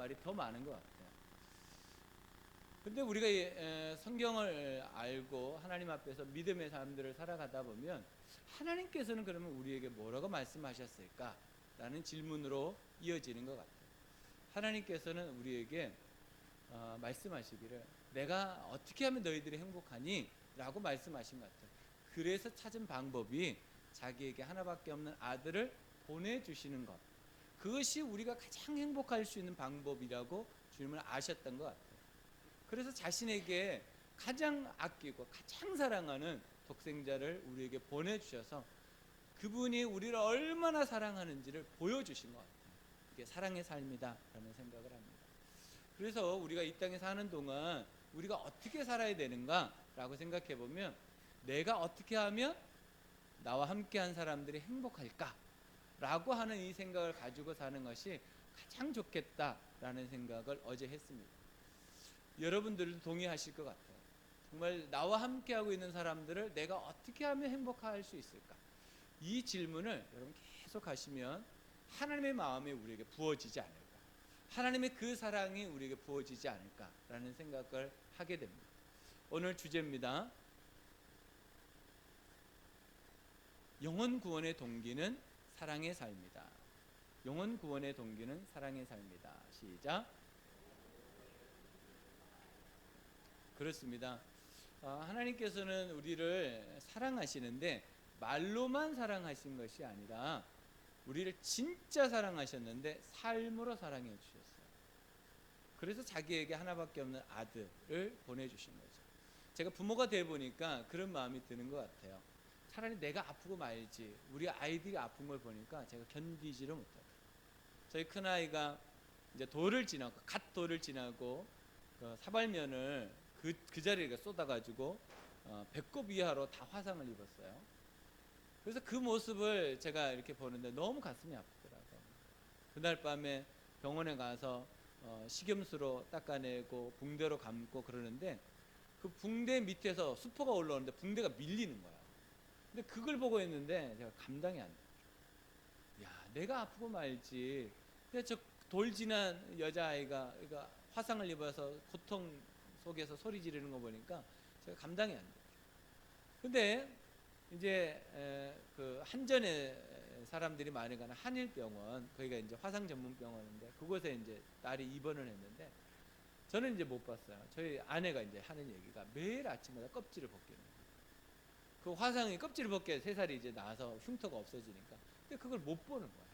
말이 더 많은 것 같아요. 근데 우리가 성경을 알고 하나님 앞에서 믿음의 삶들을 살아가다 보면 하나님께서는 그러면 우리에게 뭐라고 말씀하셨을까? 라는 질문으로 이어지는 것 같아요. 하나님께서는 우리에게 말씀하시기를 내가 어떻게 하면 너희들이 행복하니? 라고 말씀하신 것 같아요. 그래서 찾은 방법이 자기에게 하나밖에 없는 아들을 보내주시는 것, 그것이 우리가 가장 행복할 수 있는 방법이라고 주님은 아셨던 것 같아요. 그래서 자신에게 가장 아끼고 가장 사랑하는 독생자를 우리에게 보내주셔서 그분이 우리를 얼마나 사랑하는지를 보여주신 것 같아요. 이게 사랑의 삶이다 라는 생각을 합니다. 그래서 우리가 이 땅에 사는 동안 우리가 어떻게 살아야 되는가 라고 생각해 보면, 내가 어떻게 하면 나와 함께한 사람들이 행복할까 라고 하는 이 생각을 가지고 사는 것이 가장 좋겠다라는 생각을 어제 했습니다. 여러분들도 동의하실 것 같아요. 정말 나와 함께하고 있는 사람들을 내가 어떻게 하면 행복할 수 있을까? 이 질문을 여러분 계속 하시면 하나님의 마음이 우리에게 부어지지 않을까, 하나님의 그 사랑이 우리에게 부어지지 않을까라는 생각을 하게 됩니다. 오늘 주제입니다. 영혼 구원의 동기는 사랑의 삶이다. 영혼 구원의 동기는 사랑의 삶이다. 시작. 그렇습니다. 하나님께서는 우리를 사랑하시는데 말로만 사랑하신 것이 아니라 우리를 진짜 사랑하셨는데 삶으로 사랑해 주셨어요. 그래서 자기에게 하나밖에 없는 아들을 보내주신 거죠. 제가 부모가 돼 보니까 그런 마음이 드는 것 같아요. 차라리 내가 아프고 말지, 우리 아이들이 아픈 걸 보니까 제가 견디지를 못해요. 저희 큰아이가 이제 갓 돌을 지나고 그 사발면을 그 자리에 쏟아가지고 배꼽 이하로 다 화상을 입었어요. 그래서 그 모습을 제가 이렇게 보는데 너무 가슴이 아프더라고요. 그날 밤에 병원에 가서 식염수로 닦아내고 붕대로 감고 그러는데 그 붕대 밑에서 수포가 올라오는데 붕대가 밀리는 거야. 근데 그걸 보고 있는데 제가 감당이 안 돼. 야, 내가 아프고 말지. 근데 저 돌 지난 여자아이가 화상을 입어서 고통 속에서 소리 지르는 거 보니까 제가 감당이 안 돼. 근데 이제 그 한전에 사람들이 많이 가는 한일병원, 거기가 이제 화상 전문 병원인데 그곳에 이제 딸이 입원을 했는데 저는 이제 못 봤어요. 저희 아내가 이제 하는 얘기가 매일 아침마다 껍질을 벗기는 거예요. 그 화상이 껍질을 벗겨 3살이 이제 나서 흉터가 없어지니까. 근데 그걸 못 보는 거예요.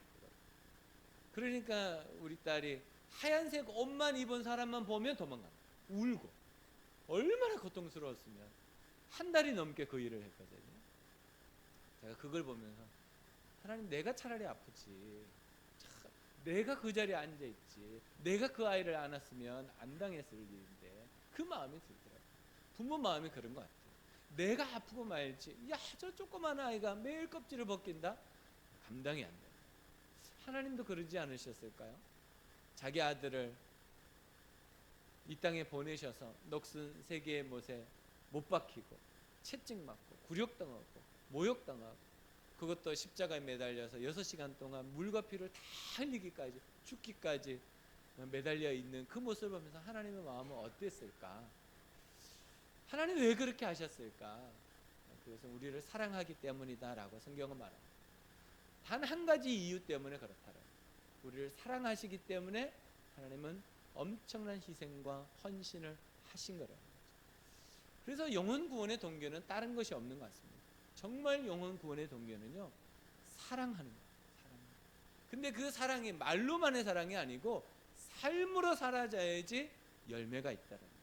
그러니까 우리 딸이 하얀색 옷만 입은 사람만 보면 도망가. 울고. 얼마나 고통스러웠으면. 한 달이 넘게 그 일을 했거든요. 제가 그걸 보면서 하나님, 내가 차라리 아프지. 내가 그 자리에 앉아있지. 내가 그 아이를 안았으면 안 당했을 일인데 그 마음이 들더라고요. 부모 마음이 그런 것 같아요. 내가 아프고 말지. 야, 저 조그만 아이가 매일 껍질을 벗긴다? 감당이 안 돼요. 하나님도 그러지 않으셨을까요? 자기 아들을 이 땅에 보내셔서 녹슨 세계의 못에 못 박히고 채찍맞고 굴욕당하고 모욕당하고 그것도 십자가에 매달려서 6시간 동안 물과 피를 다 흘리기까지 죽기까지 매달려 있는 그 모습을 보면서 하나님의 마음은 어땠을까? 하나님 왜 그렇게 하셨을까? 그래서 우리를 사랑하기 때문이다라고 성경은 말합니다. 단 한 가지 이유 때문에 그렇다라. 우리를 사랑하시기 때문에 하나님은 엄청난 희생과 헌신을 하신 거라는 거죠. 그래서 영혼 구원의 동기는 다른 것이 없는 것 같습니다. 정말 영혼 구원의 동기는요, 사랑하는 거예요. 근데 그 사랑이 말로만의 사랑이 아니고 삶으로 살아져야지 열매가 있다는 거예요.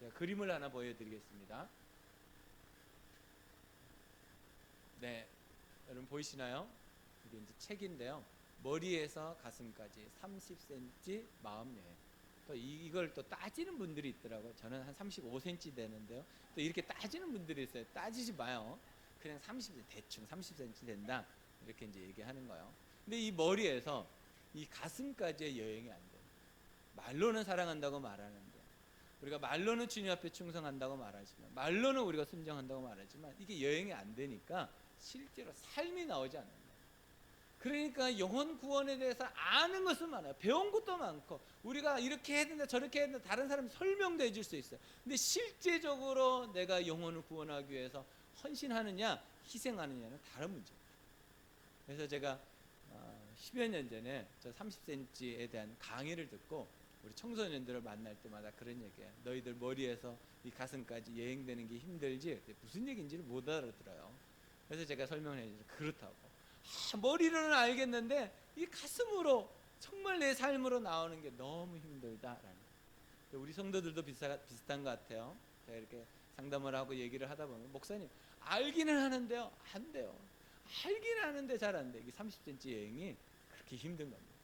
제가 그림을 하나 보여드리겠습니다. 네, 여러분 보이시나요? 이게 이제 책인데요. 머리에서 가슴까지 30cm 마음 여행. 또 이걸 또 따지는 분들이 있더라고요. 저는 한 35cm 되는데요. 또 이렇게 따지는 분들이 있어요. 따지지 마요. 그냥 30cm, 대충 30cm 된다. 이렇게 이제 얘기하는 거예요. 근데 이 머리에서 이 가슴까지의 여행이 안 돼요. 말로는 사랑한다고 말하는데, 우리가 말로는 주님 앞에 충성한다고 말하지만, 말로는 우리가 순종한다고 말하지만 이게 여행이 안 되니까 실제로 삶이 나오지 않는다. 그러니까 영혼 구원에 대해서 아는 것은 많아요. 배운 것도 많고 우리가 이렇게 해야 된다 저렇게 해야 된다 다른 사람이 설명도 해줄 수 있어요. 근데 실제적으로 내가 영혼을 구원하기 위해서 헌신하느냐 희생하느냐는 다른 문제예요. 그래서 제가 10여 년 전에 저 30cm에 대한 강의를 듣고 우리 청소년들을 만날 때마다 그런 얘기예요. 너희들 머리에서 이 가슴까지 여행되는 게 힘들지 무슨 얘기인지를 못 알아들어요. 그래서 제가 설명을 해주죠. 그렇다고 머리로는 알겠는데 이 가슴으로 정말 내 삶으로 나오는 게 너무 힘들다라는. 우리 성도들도 비슷한 것 같아요. 제가 이렇게 상담을 하고 얘기를 하다 보면 목사님 알기는 하는데요 안 돼요. 알기는 하는데 잘 안 돼. 이게 30cm 여행이 그렇게 힘든 겁니다.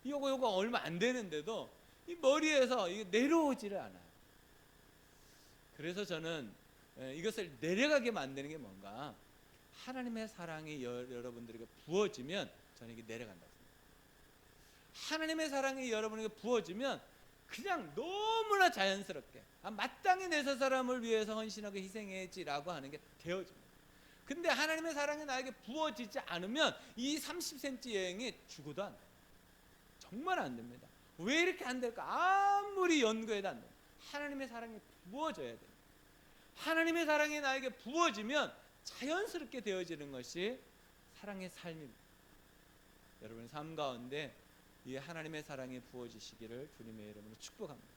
요거 얼마 안 되는데도 이 머리에서 이게 내려오지를 않아요. 그래서 저는 이것을 내려가게 만드는 게 뭔가 하나님의 사랑이 여러분들에게 부어지면 저는 이게 내려간다고 생각합니다. 하나님의 사랑이 여러분에게 부어지면 그냥 너무나 자연스럽게 마땅히 내 서 사람을 위해서 헌신하고 희생해야지라고 하는 게 되어집니다. 근데 하나님의 사랑이 나에게 부어지지 않으면 이 30cm 여행이 죽어도 안 돼요. 정말 안 됩니다. 왜 이렇게 안 될까? 아무리 연구해도 안 돼요. 하나님의 사랑이 부어져야 돼요. 하나님의 사랑이 나에게 부어지면 자연스럽게 되어지는 것이 사랑의 삶입니다. 여러분의 삶 가운데 이 하나님의 사랑이 부어지시기를 주님의 이름으로 축복합니다.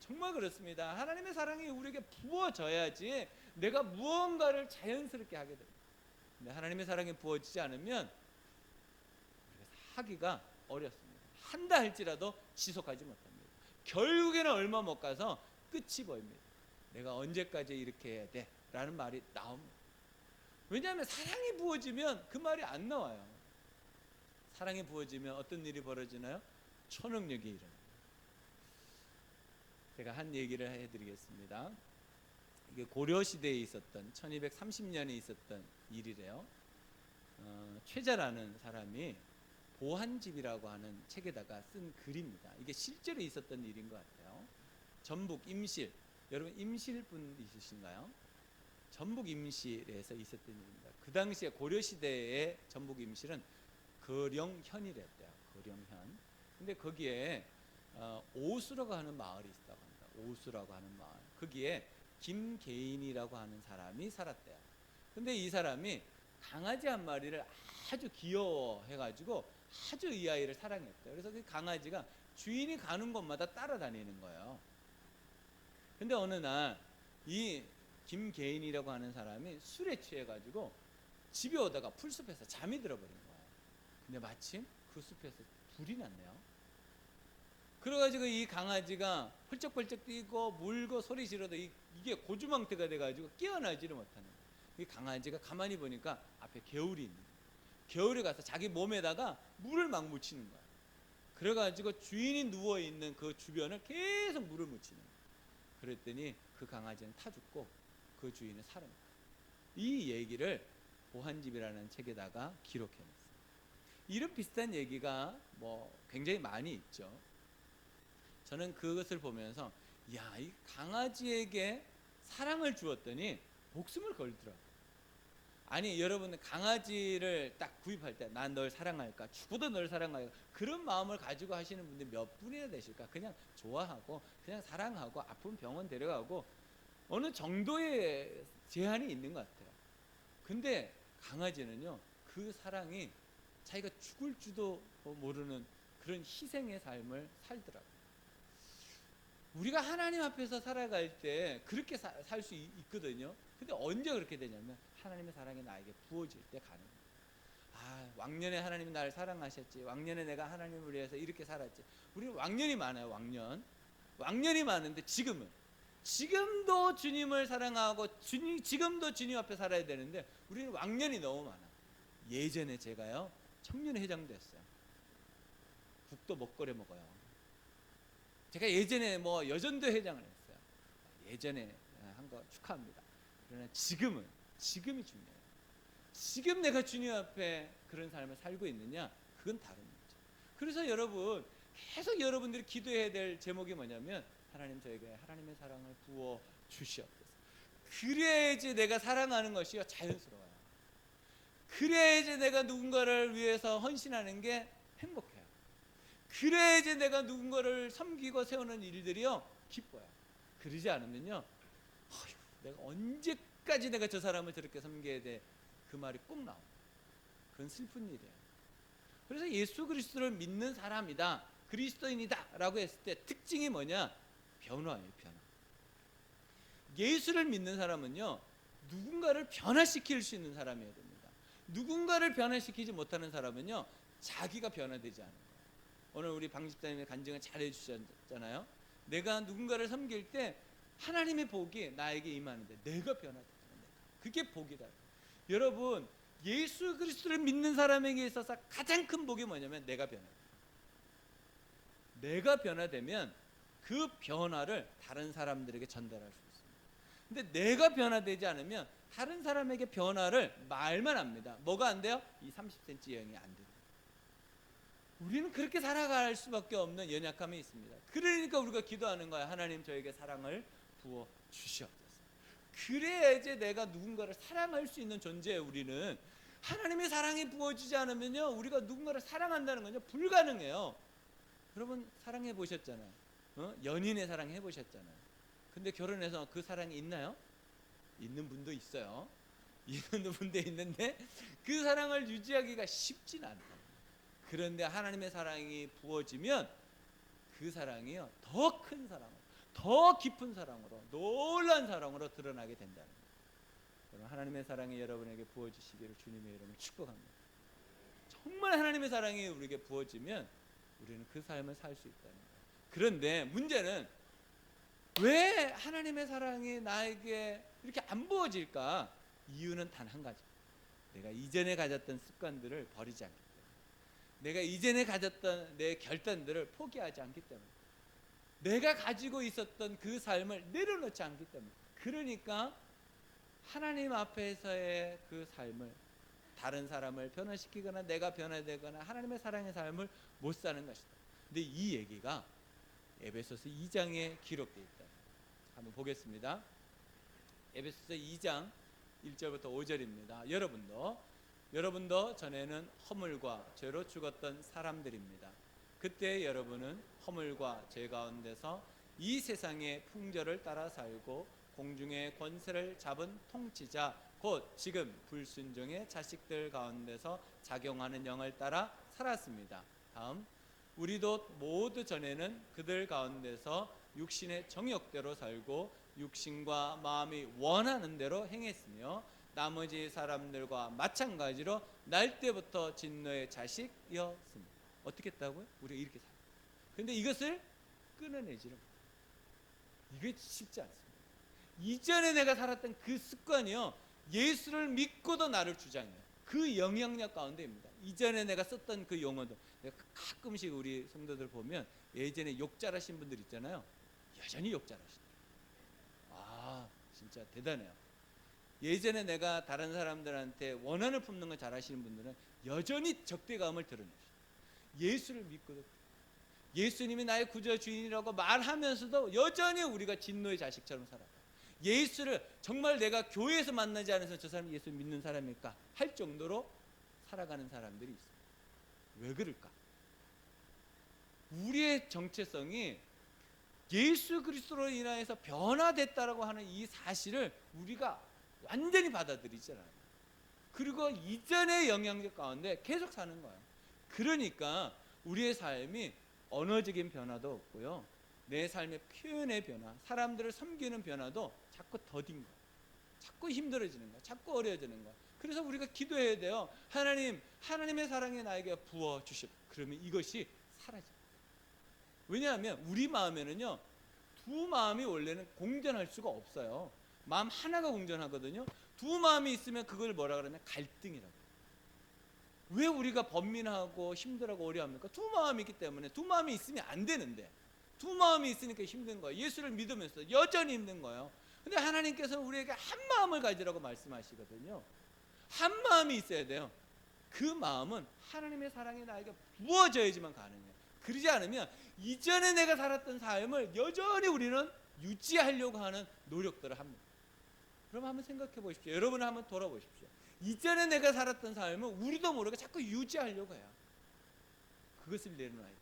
정말 그렇습니다. 하나님의 사랑이 우리에게 부어져야지 내가 무언가를 자연스럽게 하게 됩니다. 근데 하나님의 사랑이 부어지지 않으면 하기가 어렵습니다. 한다 할지라도 지속하지 못합니다. 결국에는 얼마 못 가서 끝이 보입니다. 내가 언제까지 이렇게 해야 돼? 라는 말이 나옵니다. 왜냐하면 사랑이 부어지면 그 말이 안 나와요. 사랑이 부어지면 어떤 일이 벌어지나요? 초능력이 일어나요. 제가 한 얘기를 해드리겠습니다. 이게 고려시대에 있었던 1230년에 있었던 일이래요. 최자라는 사람이 보한집이라고 하는 책에다가 쓴 글입니다. 이게 실제로 있었던 일인 것 같아요. 전북 임실, 여러분 임실 분 있으신가요? 전북 임실에서 있었던 일입니다. 그 당시에 고려시대의 전북 임실은 거령현이랬대요. 거령현. 근데 거기에 오수라고 하는 마을이 있다고 합니다. 오수라고 하는 마을. 거기에 김계인이라고 하는 사람이 살았대요. 근데 이 사람이 강아지 한 마리를 아주 귀여워해가지고 아주 이 아이를 사랑했대요. 그래서 그 강아지가 주인이 가는 곳마다 따라다니는 거예요. 근데 어느 날 이 김계인이라고 하는 사람이 술에 취해가지고 집에 오다가 풀숲에서 잠이 들어버린 거예요. 근데 마침 그 숲에서 불이 났네요. 그래가지고 이 강아지가 펄쩍펄쩍 뛰고 물고 소리 지르도 이게 고주망태가 돼가지고 깨어나지를 못하는 거예요. 이 강아지가 가만히 보니까 앞에 개울이 있는 거예요. 개울에 가서 자기 몸에다가 물을 막 묻히는 거예요. 그래가지고 주인이 누워있는 그 주변을 계속 물을 묻히는 거예요. 그랬더니 그 강아지는 타 죽고 그 주인은 살아난 거예요. 이 얘기를 보한집이라는 책에다가 기록해놨어요. 이런 비슷한 얘기가 굉장히 많이 있죠. 저는 그것을 보면서 야, 이 강아지에게 사랑을 주었더니 목숨을 걸더라고요. 아니 여러분 강아지를 딱 구입할 때 난 널 사랑할까 죽어도 널 사랑할까 그런 마음을 가지고 하시는 분들이 몇 분이나 되실까? 그냥 좋아하고 그냥 사랑하고 아픈 병원 데려가고 어느 정도의 제한이 있는 것 같아요. 근데 강아지는요 그 사랑이 자기가 죽을 줄도 모르는 그런 희생의 삶을 살더라고요. 우리가 하나님 앞에서 살아갈 때 그렇게 살 수 있거든요. 근데 언제 그렇게 되냐면 하나님의 사랑이 나에게 부어질 때 가는 거예요. 왕년에 하나님이 나를 사랑하셨지. 왕년에 내가 하나님을 위해서 이렇게 살았지. 우리는 왕년이 많아요. 왕년이 많은데 지금도 주님을 사랑하고 지금도 주님 앞에 살아야 되는데 우리는 왕년이 너무 많아. 예전에 제가요 청년회장도 했어요. 국도 못 끓여 먹어요. 제가 예전에 여전도 회장을 했어요. 예전에 한 거 축하합니다. 그러나 지금이 중요해요. 지금 내가 주님 앞에 그런 삶을 살고 있느냐? 그건 다른 문제. 그래서 여러분 계속 여러분들이 기도해야 될 제목이 뭐냐면 하나님 저에게 하나님의 사랑을 부어 주시옵소서. 그래야지 내가 사랑하는 것이 자연스러워요. 그래야지 내가 누군가를 위해서 헌신하는 게 행복해요. 그래야지 내가 누군가를 섬기고 세우는 일들이요 기뻐요. 그러지 않으면요, 어휴, 내가 언제까지 내가 저 사람을 저렇게 섬겨야 돼, 그 말이 꼭 나와요. 그건 슬픈 일이에요. 그래서 예수 그리스도를 믿는 사람이다, 그리스도인이다 라고 했을 때 특징이 뭐냐? 변화예요. 변화. 예수를 믿는 사람은요, 누군가를 변화시킬 수 있는 사람이어야 됩니다. 누군가를 변화시키지 못하는 사람은요, 자기가 변화되지 않은 거예요. 오늘 우리 방 집사님의 간증을 잘 해주셨잖아요. 내가 누군가를 섬길 때 하나님의 복이 나에게 임하는데 내가 변화되는 거예요. 그게 복이다. 여러분, 예수 그리스도를 믿는 사람에게 있어서 가장 큰 복이 뭐냐면 내가 변화돼요. 내가 변화되면 그 변화를 다른 사람들에게 전달할 수 있습니다. 근데 내가 변화되지 않으면 다른 사람에게 변화를 말만 합니다. 뭐가 안 돼요? 이 30cm 여행이 안 돼요. 우리는 그렇게 살아갈 수밖에 없는 연약함이 있습니다. 그러니까 우리가 기도하는 거야. 하나님, 저에게 사랑을 부어 주시옵소서. 그래야지 내가 누군가를 사랑할 수 있는 존재예요. 우리는 하나님의 사랑이 부어지지 않으면요, 우리가 누군가를 사랑한다는 건요 불가능해요. 여러분 사랑해 보셨잖아요. 연인의 사랑 해보셨잖아요. 근데 결혼해서 그 사랑이 있나요? 있는 분도 있어요. 있는 분도 있는데 그 사랑을 유지하기가 쉽진 않다. 그런데 하나님의 사랑이 부어지면 그 사랑이요 더 큰 사랑으로, 더 깊은 사랑으로, 놀라운 사랑으로 드러나게 된다는 거예요. 여러분, 하나님의 사랑이 여러분에게 부어지시기를 주님의 이름으로 축복합니다. 정말 하나님의 사랑이 우리에게 부어지면 우리는 그 삶을 살 수 있다는 거예요. 그런데 문제는 왜 하나님의 사랑이 나에게 이렇게 안 부어질까? 이유는 단 한 가지. 내가 이전에 가졌던 습관들을 버리지 않기 때문에, 내가 이전에 가졌던 내 결단들을 포기하지 않기 때문에, 내가 가지고 있었던 그 삶을 내려놓지 않기 때문에, 그러니까 하나님 앞에서의 그 삶을, 다른 사람을 변화시키거나 내가 변화되거나 하나님의 사랑의 삶을 못 사는 것이다. 근데 이 얘기가 에베소서 2장에 기록되어 있다. 한번 보겠습니다. 에베소서 2장 1절부터 5절입니다. 여러분도 전에는 허물과 죄로 죽었던 사람들입니다. 그때 여러분은 허물과 죄 가운데서 이 세상의 풍조를 따라 살고 공중의 권세를 잡은 통치자, 곧 지금 불순종의 자식들 가운데서 작용하는 영을 따라 살았습니다. 다음, 우리도 모두 전에는 그들 가운데서 육신의 정욕대로 살고 육신과 마음이 원하는 대로 행했으며 나머지 사람들과 마찬가지로 날 때부터 진노의 자식이었습니다. 어떻게 했다고요? 우리가 이렇게 살아요. 그런데 이것을 끊어내지는 못해요. 이게 쉽지 않습니다. 이전에 내가 살았던 그 습관이요, 예수를 믿고도 나를 주장해요. 그 영향력 가운데입니다. 이전에 내가 썼던 그 용어도, 내가 가끔씩 우리 성도들 보면 예전에 욕 잘하신 분들 있잖아요. 여전히 욕 잘하시더라고요. 아, 진짜 대단해요. 예전에 내가 다른 사람들한테 원한을 품는 걸 잘하시는 분들은 여전히 적대감을 드러내시죠. 예수를 믿고도, 예수님이 나의 구주 주인이라고 말하면서도 여전히 우리가 진노의 자식처럼 살아요. 예수를 정말 내가 교회에서 만나지 않아서 저 사람이 예수 믿는 사람일까 할 정도로 살아가는 사람들이 있어요. 왜 그럴까? 우리의 정체성이 예수 그리스도로 인하여서 변화됐다라고 하는 이 사실을 우리가 완전히 받아들이잖아요. 그리고 이전의 영향력 가운데 계속 사는 거예요. 그러니까 우리의 삶이 언어적인 변화도 없고요, 내 삶의 표현의 변화, 사람들을 섬기는 변화도 자꾸 더딘 거예요. 자꾸 힘들어지는 거예요. 자꾸 어려워지는 거예요. 그래서 우리가 기도해야 돼요. 하나님의 사랑이 나에게 부어주십시오. 그러면 이것이 사라집니다. 왜냐하면 우리 마음에는요, 두 마음이 원래는 공존할 수가 없어요. 마음 하나가 공존하거든요. 두 마음이 있으면 그걸 뭐라 그러냐? 갈등이라고. 왜 우리가 번민하고 힘들어하고 어려워합니까? 두 마음이 있기 때문에. 두 마음이 있으면 안 되는데 두 마음이 있으니까 힘든 거예요. 예수를 믿으면서 여전히 힘든 거예요. 근데 하나님께서는 우리에게 한 마음을 가지라고 말씀하시거든요. 한 마음이 있어야 돼요. 그 마음은 하나님의 사랑이 나에게 부어져야지만 가능해요. 그러지 않으면 이전에 내가 살았던 삶을 여전히 우리는 유지하려고 하는 노력들을 합니다. 그럼 한번 생각해 보십시오. 여러분은 한번 돌아보십시오. 이전에 내가 살았던 삶을 우리도 모르게 자꾸 유지하려고 해요. 그것을 내려놔야 돼요.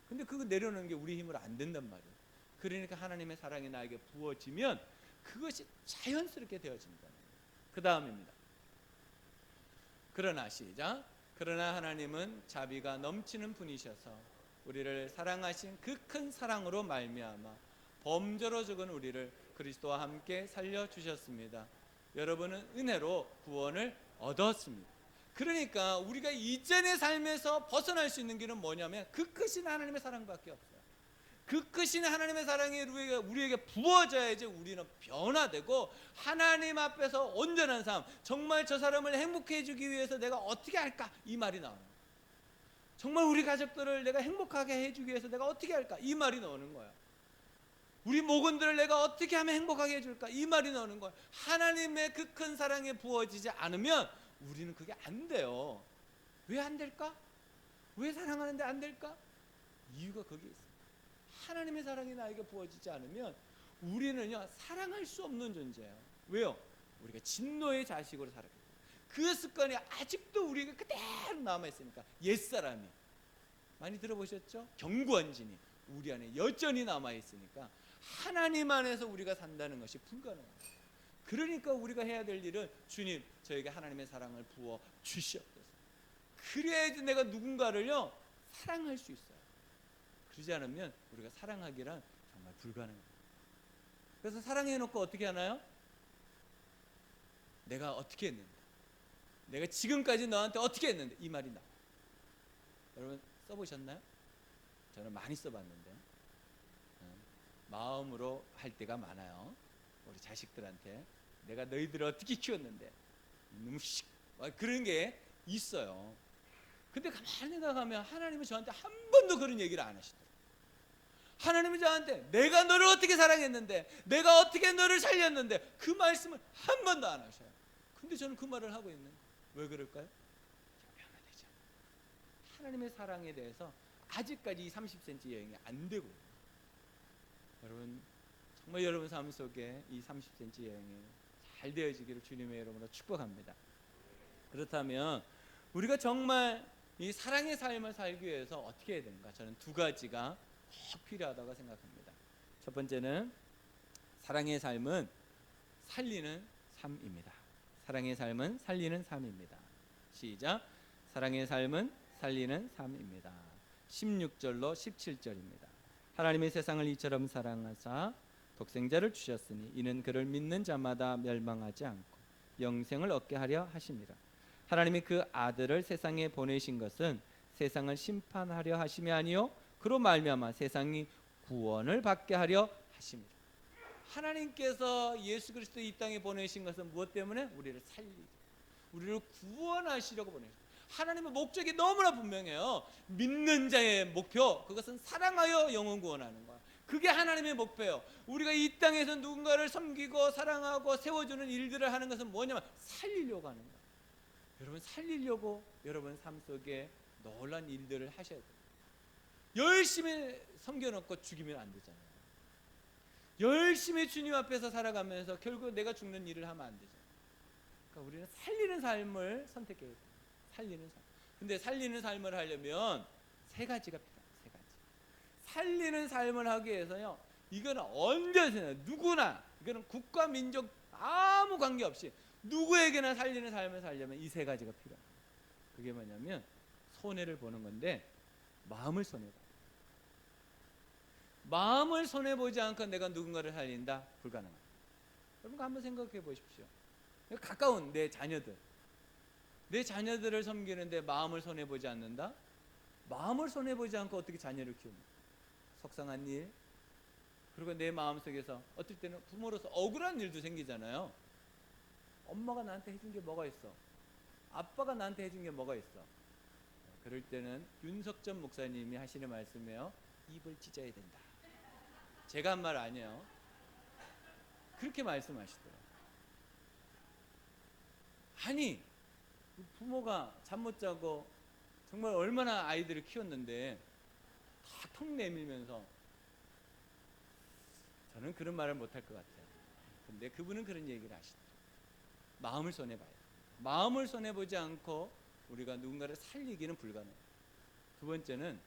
근데 그거 내려놓는 게 우리 힘으로 안 된단 말이에요. 그러니까 하나님의 사랑이 나에게 부어지면 그것이 자연스럽게 되어진다. 그 다음입니다. 그러나 시작. 그러나 하나님은 자비가 넘치는 분이셔서 우리를 사랑하신 그 큰 사랑으로 말미암아 범죄로 죽은 우리를 그리스도와 함께 살려주셨습니다. 여러분은 은혜로 구원을 얻었습니다. 그러니까 우리가 이전의 삶에서 벗어날 수 있는 길은 뭐냐면 그 크신 하나님의 사랑밖에 없어요. 그 크신 하나님의 사랑이 우리에게 부어져야지 우리는 변화되고 하나님 앞에서 온전한 삶, 정말 저 사람을 행복해 해주기 위해서 내가 어떻게 할까? 이 말이 나와요. 정말 우리 가족들을 내가 행복하게 해주기 위해서 내가 어떻게 할까? 이 말이 나오는 거예요. 우리 모건들을 내가 어떻게 하면 행복하게 해줄까? 이 말이 나오는 거예요. 하나님의 그 큰 사랑이 부어지지 않으면 우리는 그게 안 돼요. 왜 안 될까? 왜 사랑하는데 안 될까? 이유가 거기에 있어요. 하나님의 사랑이 나에게 부어지지 않으면 우리는요 사랑할 수 없는 존재예요. 왜요? 우리가 진노의 자식으로 살았기 때문에 그 습관이 아직도 우리가 그대로 남아있으니까. 옛사람이 많이 들어보셨죠? 견고한 진이 우리 안에 여전히 남아있으니까 하나님 안에서 우리가 산다는 것이 불가능합니다. 그러니까 우리가 해야 될 일은 주님 저에게 하나님의 사랑을 부어 주시옵소서. 그래야지 내가 누군가를요 사랑할 수 있어요. 그러지 않으면 우리가 사랑하기란 정말 불가능합니다. 그래서 사랑해놓고 어떻게 하나요? 내가 어떻게 했는데, 내가 지금까지 너한테 어떻게 했는데, 이 말이 나와요. 여러분 써보셨나요? 저는 많이 써봤는데 마음으로 할 때가 많아요. 우리 자식들한테 내가 너희들을 어떻게 키웠는데 놈씩 그런 게 있어요. 근데 가만히 생각하면 하나님은 저한테 한 번도 그런 얘기를 안 하시더라고요. 하나님은 저한테 내가 너를 어떻게 사랑했는데, 내가 어떻게 너를 살렸는데, 그 말씀을 한 번도 안 하셔요. 근데 저는 그 말을 하고 있는 거예요. 왜 그럴까요? 변화되지 않아요. 하나님의 사랑에 대해서 아직까지 이 30cm 여행이 안 되고 있어요. 여러분 정말 여러분 삶 속에 이 30cm 여행이 잘 되어지기를 주님의 이름으로 축복합니다. 그렇다면 우리가 정말 이 사랑의 삶을 살기 위해서 어떻게 해야 되는가? 저는 두 가지가 꼭 필요하다고 생각합니다. 첫 번째는 사랑의 삶은 살리는 삶입니다. 사랑의 삶은 살리는 삶입니다. 시작. 사랑의 삶은 살리는 삶입니다. 16절로 17절입니다. 하나님의 세상을 이처럼 사랑하사 독생자를 주셨으니 이는 그를 믿는 자마다 멸망하지 않고 영생을 얻게 하려 하심이라. 하나님이 그 아들을 세상에 보내신 것은 세상을 심판하려 하심이 아니요 그로 말미암아 세상이 구원을 받게 하려 하심이라. 하나님께서 예수 그리스도 이 땅에 보내신 것은 무엇 때문에? 우리를 살리고 우리를 구원하시려고 보내셨어요. 하나님의 목적이 너무나 분명해요. 믿는 자의 목표, 그것은 사랑하여 영혼 구원하는 거야. 그게 하나님의 목표예요. 우리가 이 땅에서 누군가를 섬기고 사랑하고 세워주는 일들을 하는 것은 뭐냐면 살리려고 하는 거야. 여러분 살리려고 여러분 삶 속에 놀란 일들을 하셔야 돼요. 열심히 섬겨놓고 죽이면 안 되잖아요. 열심히 주님 앞에서 살아가면서 결국 내가 죽는 일을 하면 안 되잖아요. 그러니까 우리는 살리는 삶을 선택해야 돼요. 살리는 삶. 근데 살리는 삶을 하려면 세 가지가 필요해요. 세 가지. 살리는 삶을 하기 위해서요, 이거는 언제나 누구나, 이거는 국가 민족 아무 관계없이 누구에게나 살리는 삶을 살려면 이 세 가지가 필요해요. 그게 뭐냐면 손해를 보는 건데 마음을 손해봐. 마음을 손해보지 않고 내가 누군가를 살린다? 불가능합니다. 여러분 한번 생각해 보십시오. 가까운 내 자녀들, 내 자녀들을 섬기는데 마음을 손해보지 않는다? 마음을 손해보지 않고 어떻게 자녀를 키웁니까? 속상한 일, 그리고 내 마음속에서 어떨 때는 부모로서 억울한 일도 생기잖아요. 엄마가 나한테 해준 게 뭐가 있어? 아빠가 나한테 해준 게 뭐가 있어? 그럴 때는 윤석전 목사님이 하시는 말씀이에요. 입을 찢어야 된다. 제가 한 말 아니에요. 그렇게 말씀하시더라고요. 아니 부모가 잠 못 자고 정말 얼마나 아이들을 키웠는데 다 턱 내밀면서, 저는 그런 말을 못할 것 같아요. 근데 그분은 그런 얘기를 하시더라고요. 마음을 손해봐요. 마음을 손해보지 않고 우리가 누군가를 살리기는 불가능해요. 두 번째는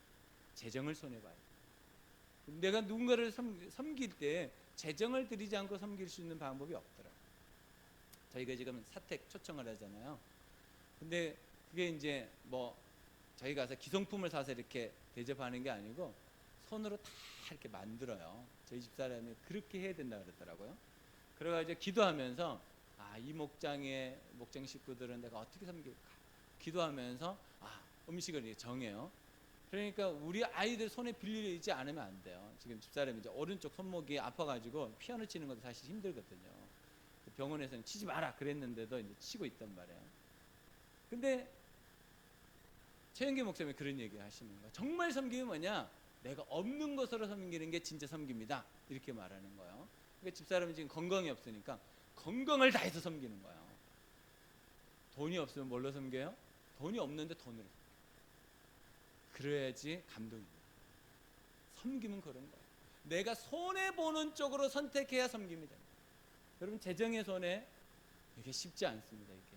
재정을 손해봐야 돼요. 내가 누군가를 섬길 때 재정을 들이지 않고 섬길 수 있는 방법이 없더라고요. 저희가 지금 사택 초청을 하잖아요. 근데 그게 이제 뭐 저희 가서 기성품을 사서 이렇게 대접하는 게 아니고 손으로 다 이렇게 만들어요. 저희 집사람이 그렇게 해야 된다 그러더라고요. 그래가지고 기도하면서 이 목장 식구들은 내가 어떻게 섬길까 기도하면서 음식을 정해요. 그러니까 우리 아이들 손에 빌리지 않으면 안 돼요. 지금 집사람이 이제 오른쪽 손목이 아파가지고 피아노 치는 것도 사실 힘들거든요. 병원에서는 치지 마라 그랬는데도 이제 치고 있단 말이에요. 근데 최영기 목사님이 그런 얘기 하시는 거예요. 정말 섬김이 뭐냐? 내가 없는 것으로 섬기는 게 진짜 섬깁니다. 이렇게 말하는 거예요. 그러니까 집사람이 지금 건강이 없으니까 건강을 다해서 섬기는 거예요. 돈이 없으면 뭘로 섬겨요? 돈이 없는데 돈으로. 그래야지 감동입니다. 섬김은 그런 거예요. 내가 손해보는 쪽으로 선택해야 섬김이 됩니다. 여러분 재정의 손해 이게 쉽지 않습니다. 이게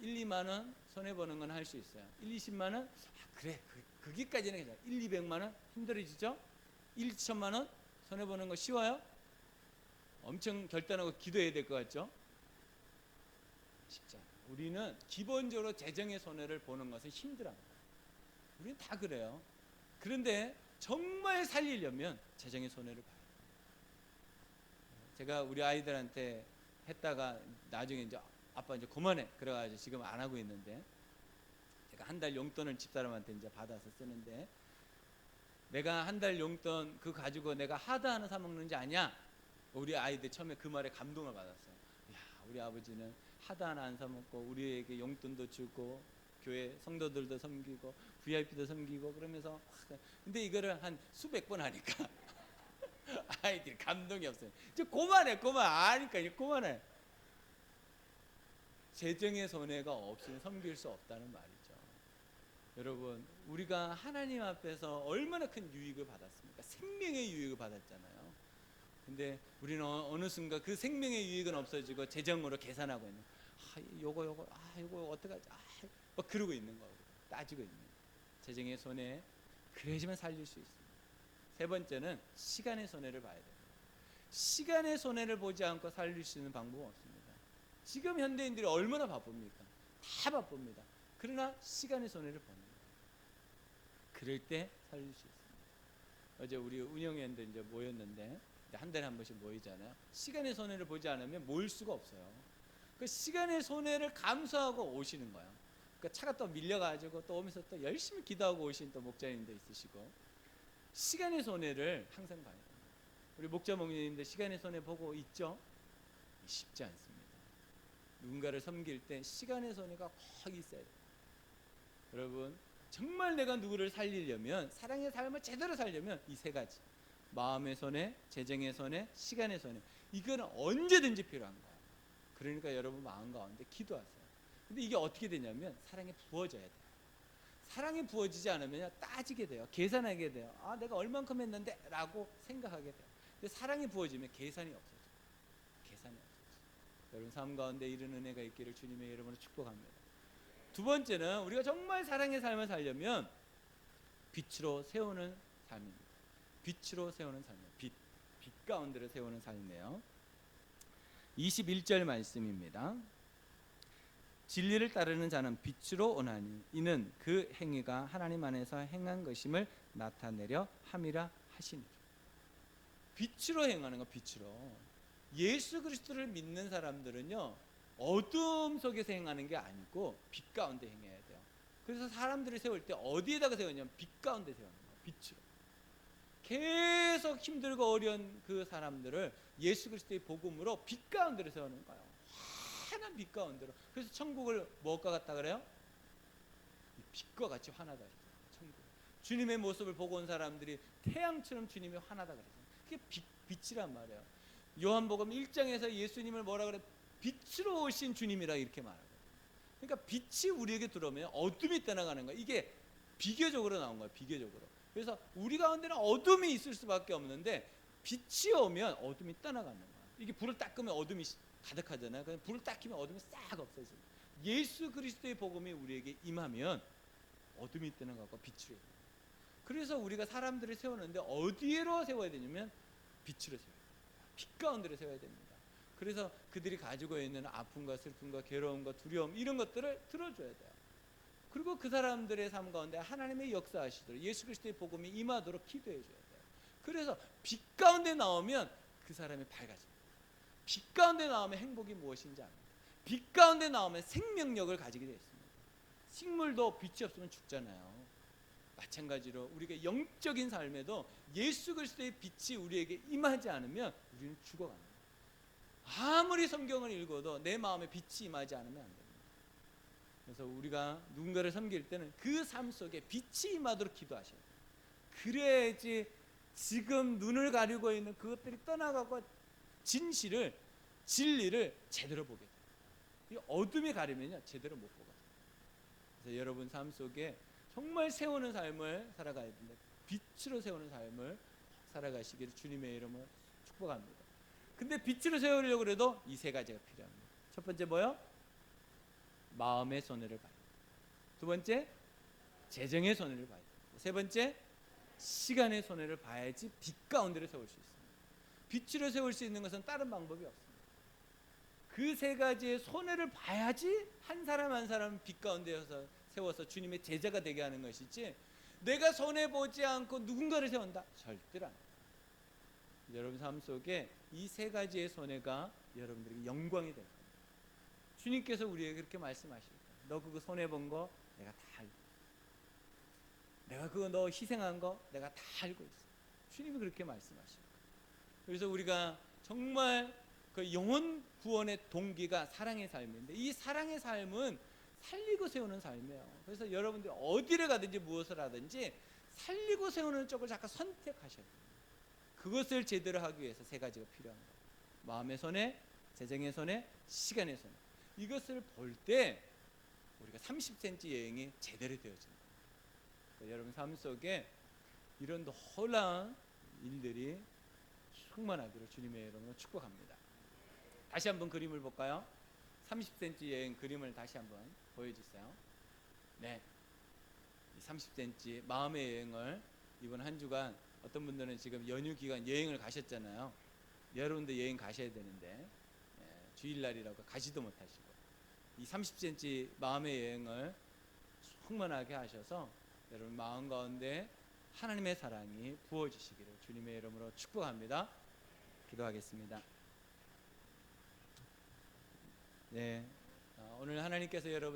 1, 2만 원 손해보는 건 할 수 있어요. 1, 20만 원 그래 거기까지는 괜찮아요. 1, 200만 원 힘들어지죠? 1, 2천만 원 손해보는 거 쉬워요? 엄청 결단하고 기도해야 될 것 같죠? 쉽지 않아요. 우리는 기본적으로 재정의 손해를 보는 것은 힘들어합니다. 우리는 다 그래요. 그런데 정말 살리려면 재정의 손해를 봐요. 제가 우리 아이들한테 했다가 나중에 이제 아빠 이제 그만해 그래가지고 지금 안 하고 있는데 제가 한 달 용돈을 집사람한테 이제 받아서 쓰는데 내가 한 달 용돈 그거 가지고 내가 하드 하나 사 먹는지 아냐? 우리 아이들 처음에 그 말에 감동을 받았어요. 야, 우리 아버지는 하드 하나 안 사 먹고 우리에게 용돈도 주고 교회 성도들도 섬기고 VIP도 섬기고 그러면서 근데 이거를 한 수백 번 하니까 아이들이 감동이 없어요. 이제 그만해 아니까 이제 그만해. 재정의 손해가 없으면 섬길 수 없다는 말이죠. 여러분 우리가 하나님 앞에서 얼마나 큰 유익을 받았습니까? 생명의 유익을 받았잖아요. 근데 우리는 어느 순간 그 생명의 유익은 없어지고 재정으로 계산하고 있는 요거 어떡하지 막 그러고 있는 거고 따지고 있는 거예요. 재정의 손해 그래야지만 살릴 수 있습니다. 세 번째는 시간의 손해를 봐야 돼요. 시간의 손해를 보지 않고 살릴 수 있는 방법은 없습니다. 지금 현대인들이 얼마나 바쁩니까? 다 바쁩니다. 그러나 시간의 손해를 보는 거예요. 그럴 때 살릴 수 있습니다. 어제 우리 운영위원들 이제 모였는데 한 달에 한 번씩 모이잖아요. 시간의 손해를 보지 않으면 모일 수가 없어요. 그 시간의 손해를 감수하고 오시는 거예요. 그러니까 차가 또 밀려가지고 또 오면서 또 열심히 기도하고 오신 또 목자님도 있으시고 시간의 손해를 항상 봐야 됩니다. 우리 목자 목님들 시간의 손해 보고 있죠? 쉽지 않습니다. 누군가를 섬길 때 시간의 손해가 꼭 있어야 돼요. 여러분 정말 내가 누구를 살리려면 사랑의 삶을 제대로 살려면 이 세 가지 마음의 손해, 재정의 손해, 시간의 손해 이거는 언제든지 필요한 거예요. 그러니까 여러분 마음 가운데 기도하세요. 근데 이게 어떻게 되냐면 사랑이 부어져야 돼요. 사랑이 부어지지 않으면 따지게 돼요. 계산하게 돼요. 내가 얼만큼 했는데 라고 생각하게 돼요. 근데 사랑이 부어지면 계산이 없어져요. 계산이 없어져요. 여러분 삶 가운데 이런 은혜가 있기를 주님의 이름으로 축복합니다. 두 번째는 우리가 정말 사랑의 삶을 살려면 빛으로 세우는 삶입니다. 빛으로 세우는 삶이에요. 빛 가운데로 세우는 삶이에요. 21절 말씀입니다. 진리를 따르는 자는 빛으로 오나니 이는 그 행위가 하나님 안에서 행한 것임을 나타내려 함이라 하시니. 빛으로 행하는 거 빛으로. 예수 그리스도를 믿는 사람들은요 어둠 속에서 행하는 게 아니고 빛 가운데 행해야 돼요. 그래서 사람들을 세울 때 어디에다가 세우냐면 빛 가운데 세우는 거예요. 빛으로. 계속 힘들고 어려운 그 사람들을 예수 그리스도의 복음으로 빛 가운데로 세우는 거예요. 환한 빛 가운데로. 그래서 천국을 무엇과 같다 그래요? 빛과 같이 환하다. 천국. 주님의 모습을 보고 온 사람들이 태양처럼 주님이 환하다 그랬어요. 그게 빛이란 말이에요. 요한복음 1장에서 예수님을 뭐라 그래? 빛으로 오신 주님이라 이렇게 말하고. 그러니까 빛이 우리에게 들어오면 어둠이 떠나가는 거예요. 이게 비교적으로 나온 거예요. 비교적으로. 그래서 우리 가운데는 어둠이 있을 수밖에 없는데 빛이 오면 어둠이 떠나가는 거예요. 이게 불을 딱 끄면 어둠이 가득하잖아요. 그래서 불을 딱 켜면 어둠이 싹 없어져요. 예수 그리스도의 복음이 우리에게 임하면 어둠이 떠나가고 빛으로 해요. 그래서 우리가 사람들을 세우는데 어디로 세워야 되냐면 빛으로 세워야 돼요. 빛 가운데로 세워야 됩니다. 그래서 그들이 가지고 있는 아픔과 슬픔과 괴로움과 두려움 이런 것들을 들어줘야 돼요. 그리고 그 사람들의 삶 가운데 하나님의 역사하시도록 예수 그리스도의 복음이 임하도록 기도해 줘야 돼요. 그래서 빛 가운데 나오면 그 사람이 밝아집니다. 빛 가운데 나오면 행복이 무엇인지 압니다. 빛 가운데 나오면 생명력을 가지게 되어 있습니다. 식물도 빛이 없으면 죽잖아요. 마찬가지로 우리가 영적인 삶에도 예수 그리스도의 빛이 우리에게 임하지 않으면 우리는 죽어갑니다. 아무리 성경을 읽어도 내 마음에 빛이 임하지 않으면 안 됩니다. 그래서 우리가 누군가를 섬길 때는 그 삶 속에 빛이 임하도록 기도하셔야 돼요. 그래야지 지금 눈을 가리고 있는 그것들이 떠나가고 진리를 제대로 보게 돼요. 이 어둠이 가리면요 제대로 못 보거든요. 그래서 여러분 삶 속에 정말 세우는 삶을 살아가야 됩니다. 빛으로 세우는 삶을 살아가시기를 주님의 이름으로 축복합니다. 근데 빛으로 세우려고 해도 이 세 가지가 필요합니다. 첫 번째 뭐요? 마음의 손해를 봐야 돼요. 두 번째 재정의 손해를 봐야 돼요. 세 번째 시간의 손해를 봐야지 빛 가운데를 세울 수 있습니다. 빛으로 세울 수 있는 것은 다른 방법이 없습니다. 그 세 가지의 손해를 봐야지 한 사람 한 사람 빛 가운데에서 세워서 주님의 제자가 되게 하는 것이지 내가 손해보지 않고 누군가를 세운다? 절대로 안 돼요. 여러분 삶 속에 이 세 가지의 손해가 여러분들에게 영광이 될 겁니다. 주님께서 우리에게 그렇게 말씀하실 거예요. 너 그거 손해본 거 내가 다 알고 있어. 내가 그거 너 희생한 거 내가 다 알고 있어. 주님이 그렇게 말씀하실 거예요. 그래서 우리가 정말 그 영혼 구원의 동기가 사랑의 삶인데 이 사랑의 삶은 살리고 세우는 삶이에요. 그래서 여러분들이 어디를 가든지 무엇을 하든지 살리고 세우는 쪽을 자꾸 선택하셔야 돼요. 그것을 제대로 하기 위해서 세 가지가 필요한 거예요. 마음의 손해, 재정의 손해, 시간의 손해. 이것을 볼 때 우리가 30cm 여행이 제대로 되어집니다. 여러분 삶 속에 이런 놀라운 일들이 충만하기를 주님의 이름으로 축복합니다. 다시 한번 그림을 볼까요? 30cm 여행 그림을 다시 한번 보여주세요. 네, 30cm 마음의 여행을 이번 한 주간 어떤 분들은 지금 연휴 기간 여행을 가셨잖아요. 여러분도 여행 가셔야 되는데 주일날이라고 가지도 못하시고 이 30cm 마음의 여행을 충만하게 하셔서 여러분 마음 가운데 하나님의 사랑이 부어지시기를 주님의 이름으로 축복합니다. 기도하겠습니다. 네, 오늘 하나님께서 여러분